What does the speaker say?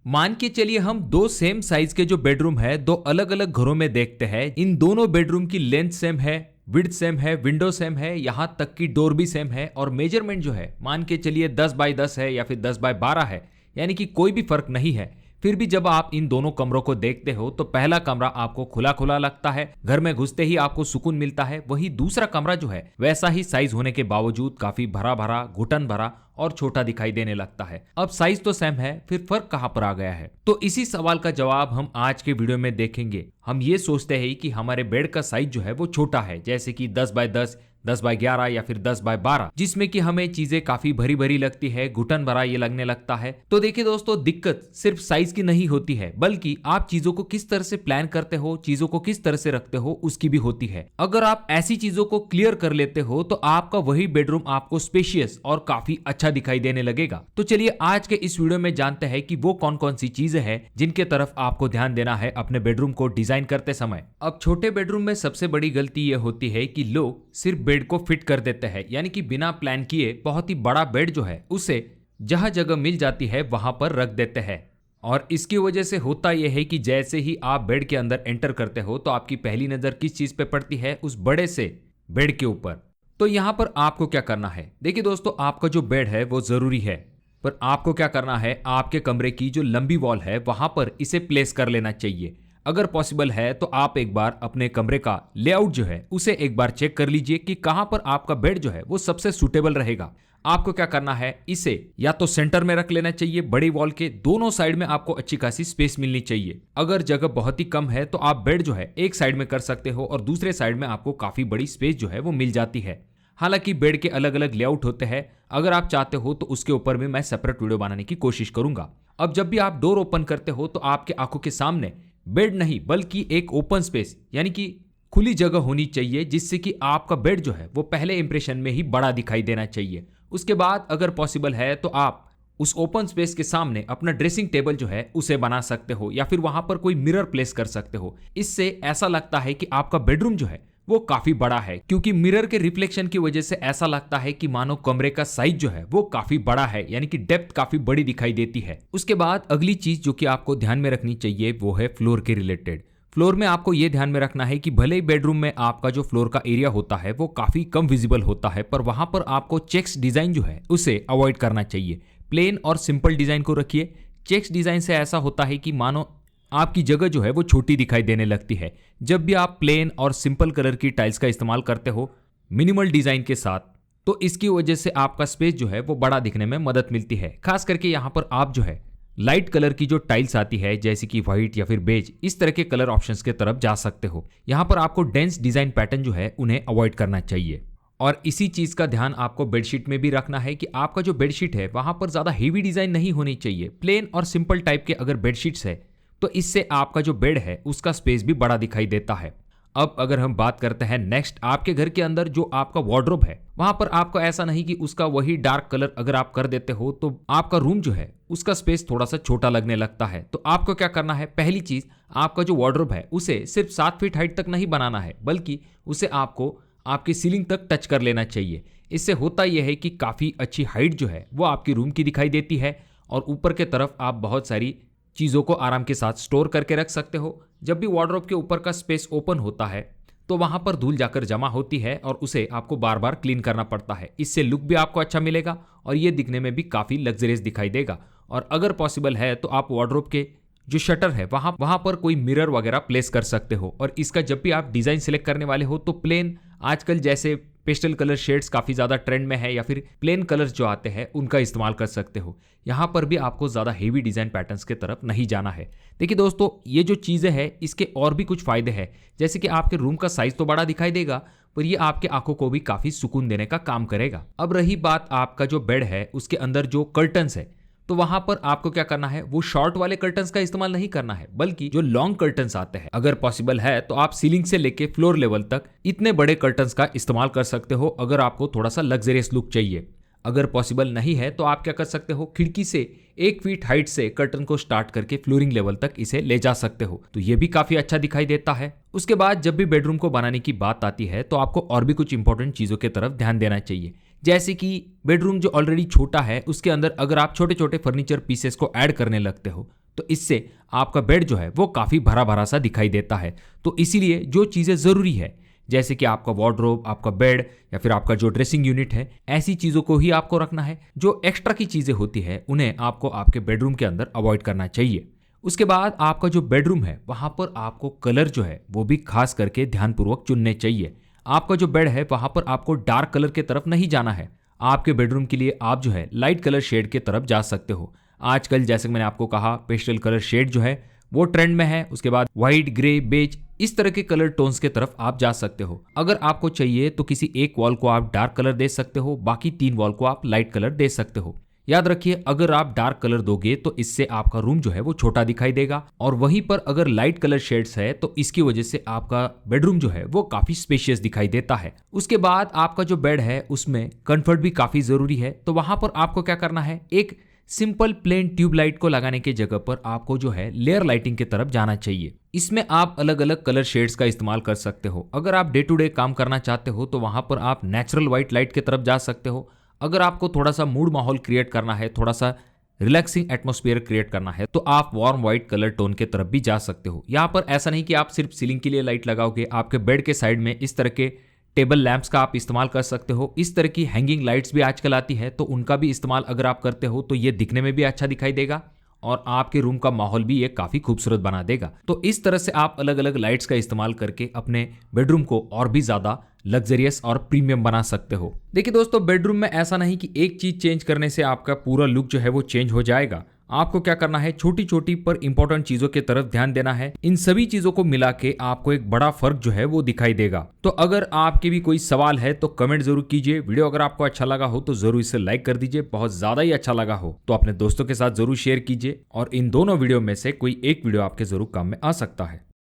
मान के चलिए हम दो सेम साइज के जो बेडरूम है दो अलग अलग घरों में देखते हैं। इन दोनों बेडरूम की लेंथ सेम है, विड्थ सेम है, विंडो सेम है, यहां तक की डोर भी सेम है और मेजरमेंट जो है मान के चलिए 10 बाय 10 है या फिर 10 बाय 12 है, यानी कि कोई भी फर्क नहीं है। फिर भी जब आप इन दोनों कमरों को देखते हो तो पहला कमरा आपको खुला खुला लगता है, घर में घुसते ही आपको सुकून मिलता है। वही दूसरा कमरा जो है वैसा ही साइज होने के बावजूद काफी भरा भरा, घुटन भरा और छोटा दिखाई देने लगता है। अब साइज तो सेम है, फिर फर्क कहां पर आ गया है? तो इसी सवाल का जवाब हम आज के वीडियो में देखेंगे। हम ये सोचते हैं कि हमारे बेड का साइज जो है वो छोटा है, जैसे कि 10 बाय 10, 10 बाय 11 या फिर 10 बाय 12, जिसमें कि हमें चीजें काफी भरी भरी लगती है, घुटन भरा ये लगने लगता है। तो देखिए दोस्तों, दिक्कत सिर्फ साइज की नहीं होती है, बल्कि आप चीजों को किस तरह से प्लान करते हो, चीजों को किस तरह से रखते हो, उसकी भी होती है। अगर आप ऐसी चीजों को क्लियर कर लेते हो तो आपका वही बेडरूम आपको स्पेशियस और काफी अच्छा दिखाई देने लगेगा। तो चलिए आज के इस वीडियो में जानते हैं कि वो कौन कौन सी चीजें हैं जिनके तरफ आपको ध्यान देना है अपने बेडरूम को डिजाइन करते समय। अब छोटे बेडरूम में सबसे बड़ी गलती ये होती है कि लोग सिर्फ बेड को फिट कर देते हैं, यानी कि बिना प्लान किए बहुत ही बड़ा बेड जो है उसे जहां जगह मिल जाती है वहां पर रख देते हैं। और इसकी वजह से होता यह है कि जैसे ही आप बेड के अंदर एंटर करते हो तो आपकी पहली नजर किस चीज पे पड़ती है? उस बड़े से बेड के ऊपर। तो यहां पर आपको क्या करना है? देखिए दोस्तों, आपका जो बेड है वो जरूरी है, पर आपको क्या करना है, आपके कमरे की जो लंबी वॉल है वहां पर इसे प्लेस कर लेना चाहिए। अगर पॉसिबल है तो आप एक बार अपने कमरे का लेआउट जो है उसे एक बार चेक कर लीजिए कि कहां पर आपका बेड जो है वो सबसे सूटेबल रहेगा। आपको क्या करना है, इसे या तो सेंटर में रख लेना चाहिए, बड़ी वॉल के दोनों साइड में आपको अच्छी खासी स्पेस मिलनी चाहिए। अगर जगह बहुत ही कम है तो आप बेड जो है एक साइड में कर सकते हो और दूसरे साइड में आपको काफी बड़ी स्पेस जो है वो मिल जाती है। हालांकि बेड के अलग अलग लेआउट होते हैं, अगर आप चाहते हो तो उसके ऊपर भी मैं सेपरेट वीडियो बनाने की कोशिश करूंगा। अब जब भी आप डोर ओपन करते हो तो आपके आंखों के सामने बेड नहीं बल्कि एक ओपन स्पेस यानी कि खुली जगह होनी चाहिए, जिससे कि आपका बेड जो है वो पहले इंप्रेशन में ही बड़ा दिखाई देना चाहिए। उसके बाद अगर पॉसिबल है तो आप उस ओपन स्पेस के सामने अपना ड्रेसिंग टेबल जो है उसे बना सकते हो या फिर वहां पर कोई मिरर प्लेस कर सकते हो। इससे ऐसा लगता है कि आपका बेडरूम जो है वो काफी बड़ा है, क्योंकि मिरर के रिफ्लेक्शन की वजह से ऐसा लगता है कि मानो कमरे का साइज जो है वो काफी बड़ा है, यानी कि डेप्थ काफी बड़ी दिखाई देती है। उसके बाद अगली चीज जो कि आपको ध्यान में रखनी चाहिए वो है फ्लोर के रिलेटेड। फ्लोर में आपको यह ध्यान में रखना है कि भले ही बेडरूम में आपका जो फ्लोर का एरिया होता है वो काफी कम विजिबल होता है, पर वहां पर आपको चेक्स डिजाइन जो है उसे अवॉइड करना चाहिए। प्लेन और सिंपल डिजाइन को रखिए। चेक्स डिजाइन से ऐसा होता है कि मानो आपकी जगह जो है वो छोटी दिखाई देने लगती है। जब भी आप प्लेन और सिंपल कलर की टाइल्स का इस्तेमाल करते हो मिनिमल डिजाइन के साथ, तो इसकी वजह से आपका स्पेस जो है वो बड़ा दिखने में मदद मिलती है। खास करके यहाँ पर आप जो है लाइट कलर की जो टाइल्स आती है जैसे कि व्हाइट या फिर बेज, इस तरह के कलर ऑप्शंस के तरफ जा सकते हो। यहाँ पर आपको डेंस डिजाइन पैटर्न जो है उन्हें अवॉइड करना चाहिए। और इसी चीज का ध्यान आपको बेडशीट में भी रखना है कि आपका जो बेडशीट है वहां पर ज्यादा हेवी डिजाइन नहीं होनी चाहिए। प्लेन और सिंपल टाइप के अगर बेडशीट्स है तो इससे आपका जो बेड है उसका स्पेस भी बड़ा दिखाई देता है। अब अगर हम बात करते हैं नेक्स्ट, आपके घर के अंदर जो आपका वार्डरोब है वहां पर आपको ऐसा नहीं कि उसका वही डार्क कलर अगर आप कर देते हो तो आपका रूम जो है उसका स्पेस थोड़ा सा छोटा लगने लगता है। तो आपको क्या करना है, पहली चीज आपका जो वार्डरोब है उसे सिर्फ 7 फीट हाइट तक नहीं बनाना है, बल्कि उसे आपको आपकी सीलिंग तक टच कर लेना चाहिए। इससे होता यह है कि काफी अच्छी हाइट जो है वो आपकी रूम की दिखाई देती है और ऊपर के तरफ आप बहुत सारी चीज़ों को आराम के साथ स्टोर करके रख सकते हो। जब भी वार्डरोब के ऊपर का स्पेस ओपन होता है तो वहां पर धूल जाकर जमा होती है और उसे आपको बार बार क्लीन करना पड़ता है। इससे लुक भी आपको अच्छा मिलेगा और ये दिखने में भी काफ़ी लग्जरियस दिखाई देगा। और अगर पॉसिबल है तो आप वार्डरोब के जो शटर है वहां पर कोई मिरर वगैरह प्लेस कर सकते हो। और इसका जब भी आप डिज़ाइन सेलेक्ट करने वाले हो तो प्लेन, आजकल जैसे पेस्टल कलर शेड्स काफ़ी ज़्यादा ट्रेंड में है, या फिर प्लेन कलर्स जो आते हैं उनका इस्तेमाल कर सकते हो। यहाँ पर भी आपको ज़्यादा हेवी डिज़ाइन पैटर्न्स के तरफ नहीं जाना है। देखिए दोस्तों, ये जो चीज़ें हैं इसके और भी कुछ फ़ायदे हैं, जैसे कि आपके रूम का साइज़ तो बड़ा दिखाई देगा, पर ये आपके आंखों को भी काफ़ी सुकून देने का काम करेगा। अब रही बात आपका जो बेड है उसके अंदर जो कर्टन्स है, तो वहां पर आपको क्या करना है, वो शॉर्ट वाले कर्टन्स का इस्तेमाल नहीं करना है, बल्कि जो लॉन्ग कर्टन्स आते हैं, अगर पॉसिबल है तो आप सीलिंग से लेके फ्लोर लेवल तक इतने बड़े कर्टन्स का इस्तेमाल कर सकते हो अगर आपको थोड़ा सा लग्जरियस लुक चाहिए। अगर पॉसिबल नहीं है तो आप क्या कर सकते हो, खिड़की से 1 फीट हाइट से कर्टन को स्टार्ट करके फ्लोरिंग लेवल तक इसे ले जा सकते हो, तो ये भी काफी अच्छा दिखाई देता है। उसके बाद जब भी बेडरूम को बनाने की बात आती है तो आपको और भी कुछ इंपॉर्टेंट चीजों की तरफ ध्यान देना चाहिए, जैसे कि बेडरूम जो ऑलरेडी छोटा है उसके अंदर अगर आप छोटे छोटे फर्नीचर पीसेस को ऐड करने लगते हो तो इससे आपका बेड जो है वो काफी भरा भरा सा दिखाई देता है। तो इसीलिए जो चीजें जरूरी है, जैसे कि आपका वार्डरोब, आपका बेड या फिर आपका जो ड्रेसिंग यूनिट है, ऐसी चीजों को ही आपको रखना है। जो एक्स्ट्रा की चीजें होती है उन्हें आपको आपके बेडरूम के अंदर अवॉइड करना चाहिए। उसके बाद आपका जो बेडरूम है वहां पर आपको कलर जो है वो भी खास करके ध्यानपूर्वक चुनने चाहिए। आपका जो बेड है वहां पर आपको डार्क कलर की तरफ नहीं जाना है। आपके बेडरूम के लिए आप जो है लाइट कलर शेड की तरफ जा सकते हो। आजकल जैसे कि मैंने आपको कहा, पेस्टल कलर शेड जो है वो ट्रेंड में है। उसके बाद व्हाइट, ग्रे, बेज, इस तरह के कलर टोन्स के तरफ आप जा सकते हो। अगर आपको चाहिए तो किसी एक वॉल को आप डार्क कलर दे सकते हो, बाकी 3 वॉल को आप लाइट कलर दे सकते हो। याद रखिए, अगर आप डार्क कलर दोगे तो इससे आपका रूम जो है वो छोटा दिखाई देगा, और वहीं पर अगर लाइट कलर शेड्स है तो इसकी वजह से आपका बेडरूम जो है वो काफी स्पेशियस दिखाई देता है। उसके बाद आपका जो बेड है उसमें कंफर्ट भी काफी जरूरी है। तो वहां पर आपको क्या करना है, एक सिंपल प्लेन ट्यूब लाइट को लगाने की जगह पर आपको जो है लेयर लाइटिंग की तरफ जाना चाहिए। इसमें आप अलग अलग कलर शेड्स का इस्तेमाल कर सकते हो। अगर आप डे टू डे काम करना चाहते हो तो वहां पर आप नेचुरल व्हाइट लाइट की तरफ जा सकते हो। अगर आपको थोड़ा सा मूड माहौल क्रिएट करना है, थोड़ा सा रिलैक्सिंग एटमॉस्फेयर क्रिएट करना है, तो आप वार्म व्हाइट कलर टोन के तरफ भी जा सकते हो। यहाँ पर ऐसा नहीं कि आप सिर्फ सीलिंग के लिए लाइट लगाओगे, आपके बेड के साइड में इस तरह के टेबल लैंप्स का आप इस्तेमाल कर सकते हो। इस तरह की हैंगिंग लाइट्स भी आजकल आती है, तो उनका भी इस्तेमाल अगर आप करते हो तो ये दिखने में भी अच्छा दिखाई देगा और आपके रूम का माहौल भी ये काफी खूबसूरत बना देगा। तो इस तरह से आप अलग अलग लाइट्स का इस्तेमाल करके अपने बेडरूम को और भी ज्यादा लग्जरियस और प्रीमियम बना सकते हो। देखिए दोस्तों, बेडरूम में ऐसा नहीं कि एक चीज चेंज करने से आपका पूरा लुक जो है वो चेंज हो जाएगा। आपको क्या करना है, छोटी छोटी पर इंपॉर्टेंट चीजों की तरफ ध्यान देना है। इन सभी चीजों को मिला के आपको एक बड़ा फर्क जो है वो दिखाई देगा। तो अगर आपके भी कोई सवाल है तो कमेंट जरूर कीजिए। वीडियो अगर आपको अच्छा लगा हो तो जरूर इसे लाइक कर दीजिए। बहुत ज्यादा ही अच्छा लगा हो तो अपने दोस्तों के साथ जरूर शेयर कीजिए, और इन दोनों वीडियो में से कोई एक वीडियो आपके जरूर काम में आ सकता है।